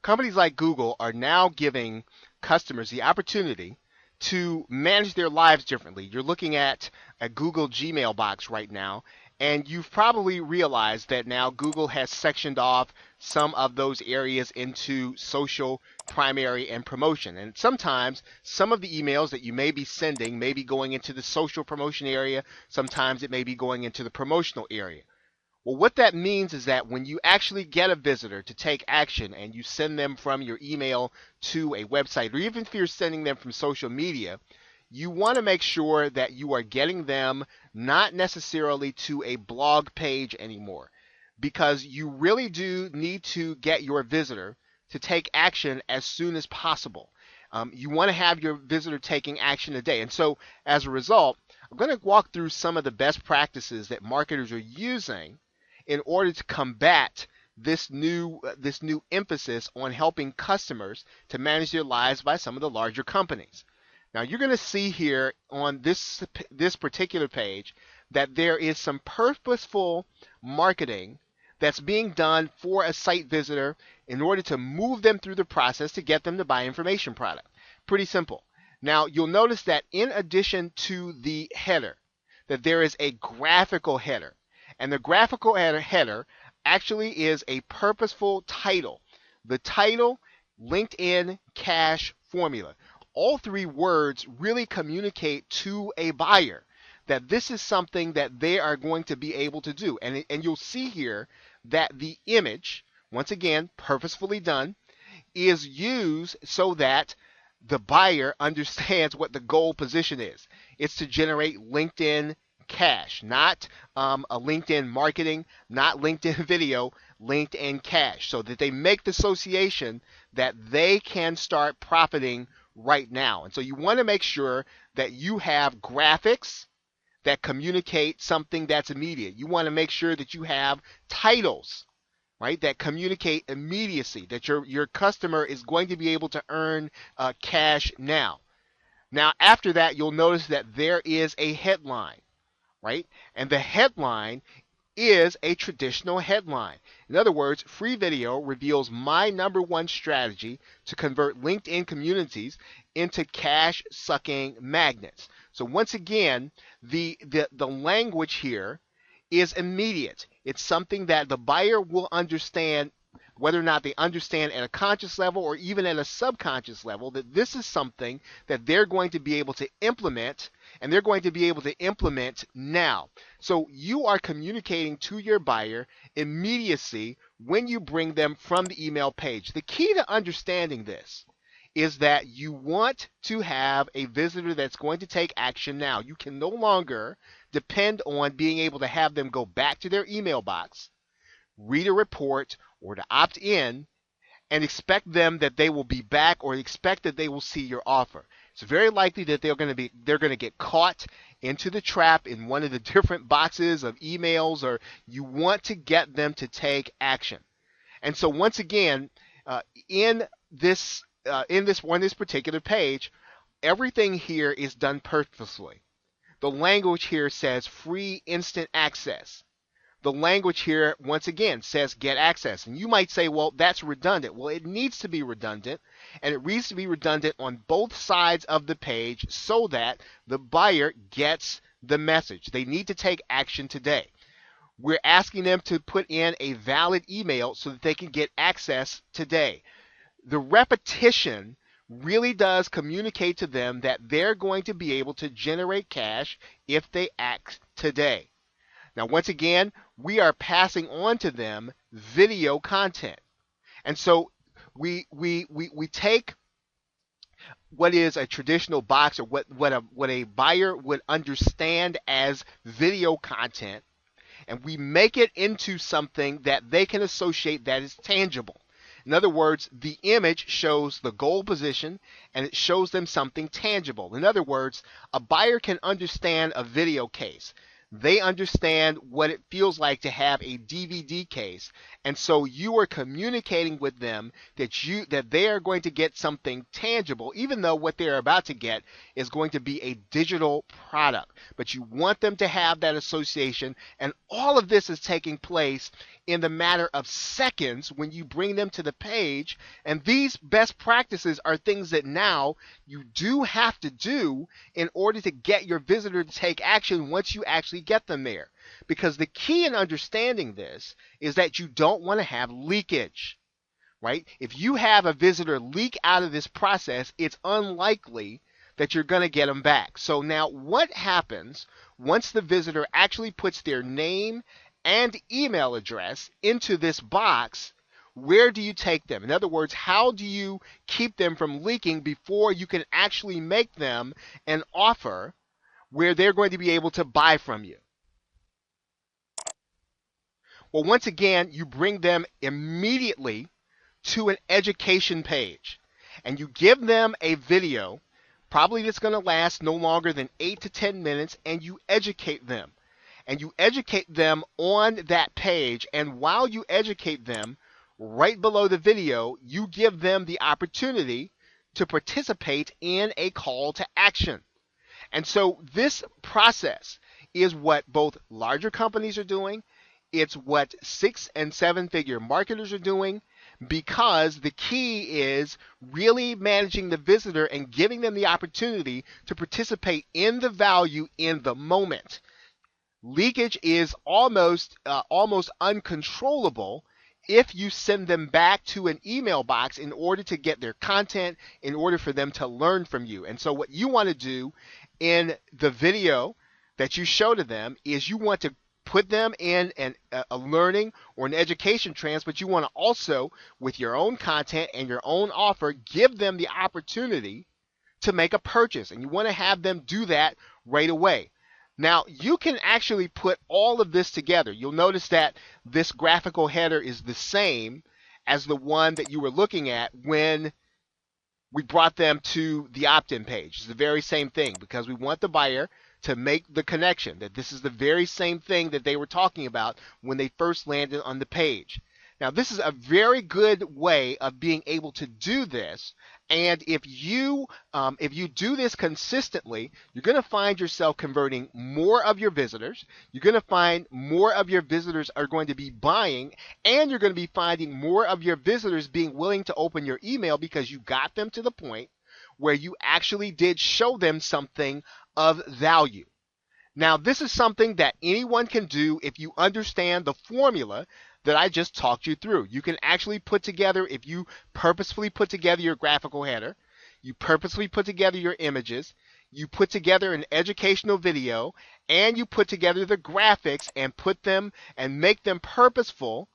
companies like Google are now giving customers the opportunity to manage their lives differently. You're looking at a Google Gmail box right now, and you've probably realized that now Google has sectioned off some of those areas into social, primary, and promotion. And sometimes some of the emails that you may be sending may be going into the social promotion area, sometimes it may be going into the promotional area. Well, what that means is that when you actually get a visitor to take action and you send them from your email to a website, or even if you're sending them from social media, you want to make sure that you are getting them not necessarily to a blog page anymore, because you really do need to get your visitor to take action as soon as possible. You want to have your visitor taking action today. And so as a result, I'm going to walk through some of the best practices that marketers are using in order to combat this new emphasis on helping customers to manage their lives by some of the larger companies. Now you're going to see here on this particular page that there is some purposeful marketing that's being done for a site visitor in order to move them through the process to get them to buy information product. Pretty simple. Now you'll notice that in addition to the header, that there is a graphical header. And the graphical header actually is a purposeful title. The title, LinkedIn Cash Formula. All three words really communicate to a buyer that this is something that they are going to be able to do. And you'll see here that the image, once again, purposefully done, is used so that the buyer understands what the goal position is. It's to generate LinkedIn cash, not a LinkedIn marketing, not LinkedIn video, LinkedIn cash, so that they make the association that they can start profiting right now. And so you want to make sure that you have graphics that communicate something that's immediate. You want to make sure that you have titles, right, that communicate immediacy, that your customer is going to be able to earn cash now. Now, after that, you'll notice that there is a headline, right? And the headline is a traditional headline. In other words, free video reveals my number one strategy to convert LinkedIn communities into cash sucking magnets. So once again, the language here is immediate. It's something that the buyer will understand, whether or not they understand at a conscious level or even at a subconscious level, that this is something that they're going to be able to implement, and they're going to be able to implement now. So you are communicating to your buyer immediacy when you bring them from the email page. The key to understanding this is that you want to have a visitor that's going to take action now. You can no longer depend on being able to have them go back to their email box, read a report, or to opt in and expect them that they will be back, or expect that they will see your offer. It's very likely that they're going to get caught into the trap in one of the different boxes of emails, or you want to get them to take action. And so once again, in this particular page, everything here is done purposefully. The language here says free instant access. The language here, once again, says get access. And you might say, well, that's redundant. Well, it needs to be redundant, and it needs to be redundant on both sides of the page so that the buyer gets the message. They need to take action today. We're asking them to put in a valid email so that they can get access today. The repetition really does communicate to them that they're going to be able to generate cash if they act today. Now, once again, we are passing on to them video content. And so we take what is a traditional box, or what a buyer would understand as video content, and we make it into something that they can associate that is tangible. In other words, the image shows the goal position and it shows them something tangible. In other words, a buyer can understand a video case. They understand what it feels like to have a DVD case. And so you are communicating with them that they are going to get something tangible, even though what they're about to get is going to be a digital product. But you want them to have that association, and all of this is taking place in the matter of seconds when you bring them to the page. And these best practices are things that now you do have to do in order to get your visitor to take action once you actually get them there. Because the key in understanding this is that you don't want to have leakage, right? If you have a visitor leak out of this process, it's unlikely that you're going to get them back. So now what happens once the visitor actually puts their name and email address into this box? Where do you take them? In other words, how do you keep them from leaking before you can actually make them an offer where they're going to be able to buy from you? Well, once again, you bring them immediately to an education page, and you give them a video, probably that's going to last no longer than 8 to 10 minutes, and you educate them. And you educate them on that page, and while you educate them, right below the video, you give them the opportunity to participate in a call to action. And so this process is what both larger companies are doing. It's what 6- and 7-figure marketers are doing, because the key is really managing the visitor and giving them the opportunity to participate in the value in the moment. Leakage is almost uncontrollable if you send them back to an email box in order to get their content, in order for them to learn from you. And so what you want to do in the video that you show to them is you want to put them in a learning or an education trance, but you want to also, with your own content and your own offer, give them the opportunity to make a purchase. And you want to have them do that right away. Now, you can actually put all of this together. You'll notice that this graphical header is the same as the one that you were looking at when we brought them to the opt-in page. It's the very same thing, because we want the buyer to make the connection that this is the very same thing that they were talking about when they first landed on the page. Now, this is a very good way of being able to do this. And if you do this consistently, you're going to find yourself converting more of your visitors. You're going to find more of your visitors are going to be buying, and you're going to be finding more of your visitors being willing to open your email because you got them to the point where you actually did show them something of value. Now, this is something that anyone can do if you understand the formula that I just talked you through. You can actually put together, if you purposefully put together your graphical header, you purposefully put together your images, you put together an educational video, and you put together the graphics and put them and make them purposeful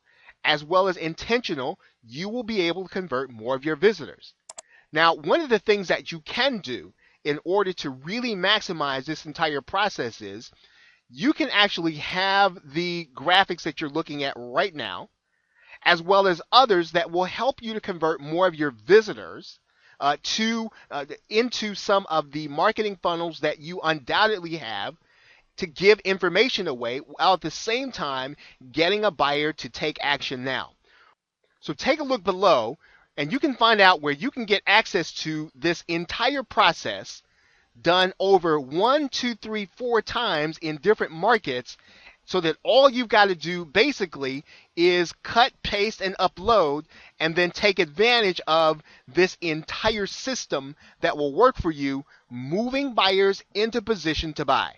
as well as intentional, you will be able to convert more of your visitors. Now, one of the things that you can do in order to really maximize this entire process is you can actually have the graphics that you're looking at right now, as well as others that will help you to convert more of your visitors into some of the marketing funnels that you undoubtedly have to give information away, while at the same time getting a buyer to take action now. So take a look below, and you can find out where you can get access to this entire process done over 1, 2, 3, 4 times in different markets, so that all you've got to do basically is cut, paste, and upload, and then take advantage of this entire system that will work for you, moving buyers into position to buy.